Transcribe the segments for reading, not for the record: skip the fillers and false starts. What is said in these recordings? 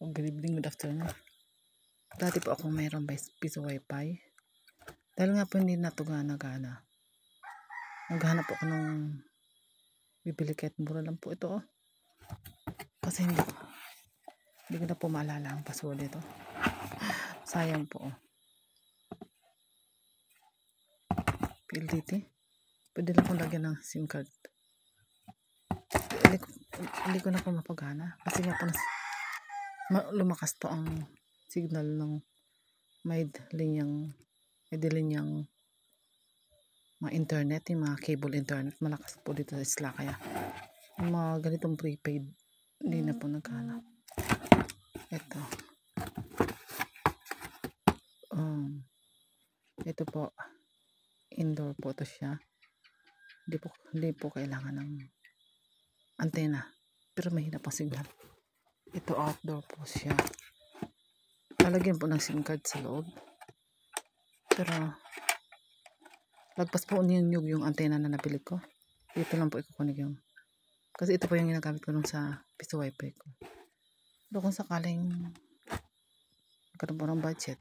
Good evening, good afternoon. Dati po akong mayroong piso wifi. Dahil nga po hindi na ito gana-gana. Naghanap ako ng bibili kahit mura lang po ito. Kasi hindi ko na po maalala ang password ito. Sayang po. PLDT. Pwede lang akong lagyan ng SIM card. Hindi ko na po mapagana. Kasi nga po lumakas po ang signal ng may linyang mga internet, yung mga cable internet, malakas po dito sa isla. Kaya yung mga ganitong prepaid hindi na po naghanap. Ito po indoor po ito siya. Hindi po kailangan ng antena, pero mahina pang signal. Ito outdoor po siya. Lalagyan po ng SIM card sa loob, pero lagpas po yung antena na nabili ko. Dito lang po ikukunig yung, kasi ito po yung ginagamit ko nung sa piso wifi ko. Pero kung sakaling nagkaroon po ng budget,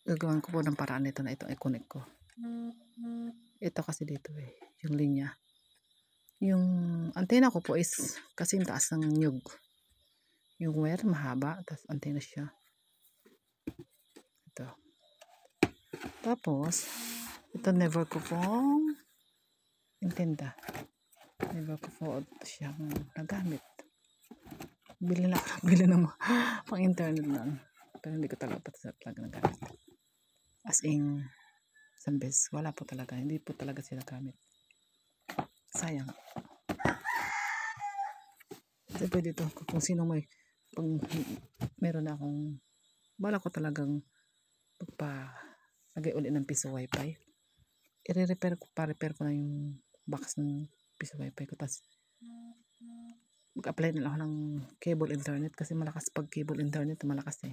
gagawin ko po ng paraan nito na itong i-connect ko. Ito kasi dito yung linya. Yung antena ko po is kasing taas ng nyug. Yung wire mahaba, tapos antena siya. Ito. Tapos, ito never ko pong intinda. Never ko po siyang nagamit. Bili ng pang internet lang. Pero hindi ko talaga nagamit. As in, sambes, wala po talaga. Hindi po talaga sila gamit. Sayang. Kasi pwede ito, kung sino pag meron na akong, bala ko talagang lagay ulit ng piso wifi. I-repair ko na yung box ng piso wifi ko. Tapos, mag-apply na ako ng cable internet kasi malakas pag cable internet, malakas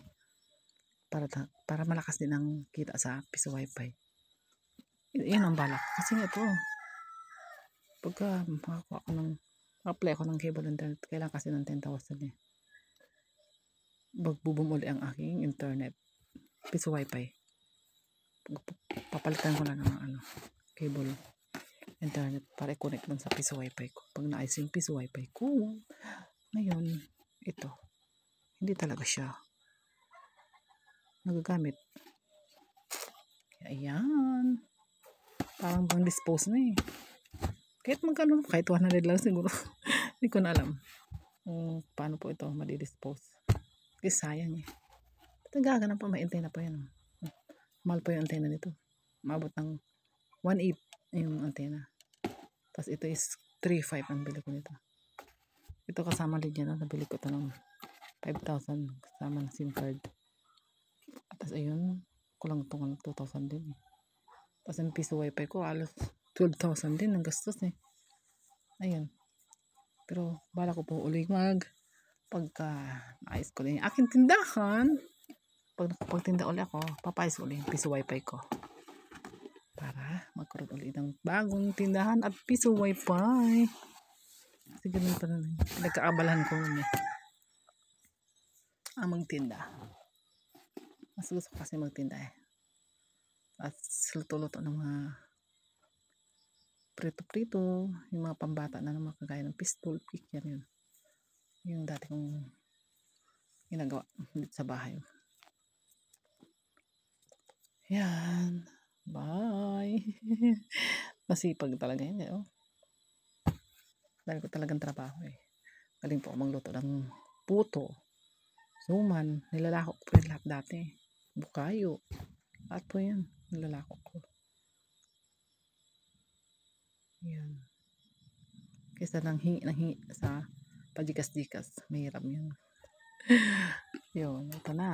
para malakas din ang kita sa piso wifi. Yun ang balak. Kasi nga ito, pagka apply ako ng cable internet, kailangan kasi ng 10,000 Magbubum uli ang aking internet. Piso wifi. Papalitan ko na ng cable internet para i-connect dun sa piso wifi ko. Pag naayos yung piso wifi ko, ngayon, ito, hindi talaga siya nagagamit. Ayan. Parang bang dispose na Kahit magkano, kahit 100 lang siguro. Hindi ko na alam paano po ito madidispose. Kasi sayang Tagaga na po, may antena po yan. Mahal po yung antena nito. Maabot ng 1.8 yung antena. Tapos ito is 3.5 ang bili ko nito. Ito kasama linya nabili ko ito ng 5,000 kasama ng SIM card. Tapos ayun, kulang itong 2,000 din. Tapos yung piso wifi ko alos 12,000 din ang gastos Ayun. Pero bala ko po uli pagka naayos ko din yung aking tindahan. Pag nakapagtinda uli ako, papayos uli yung piso wifi ko. Para magkaroon uli ng bagong tindahan at piso wifi. Kasi ganun pa na nagkaabalahan ko magtinda. Mas gusto ko kasi magtinda At luto-luto ng mga prito-prito, yung mga pambata na naman kagaya ng pistol, pick yan. Yung dati kong ginagawa dito sa bahay. Yan. Bye. Masipag talaga yun Dahil ko talagang trabaho Galing po magluto ng puto, suman, nilalako ko po yung lahat dati. Bukayo. At po yan, nilalako ko. Yan. Kaysa nang hingi sa pajikas-jikas. Mahirap yun. Yun, ito na.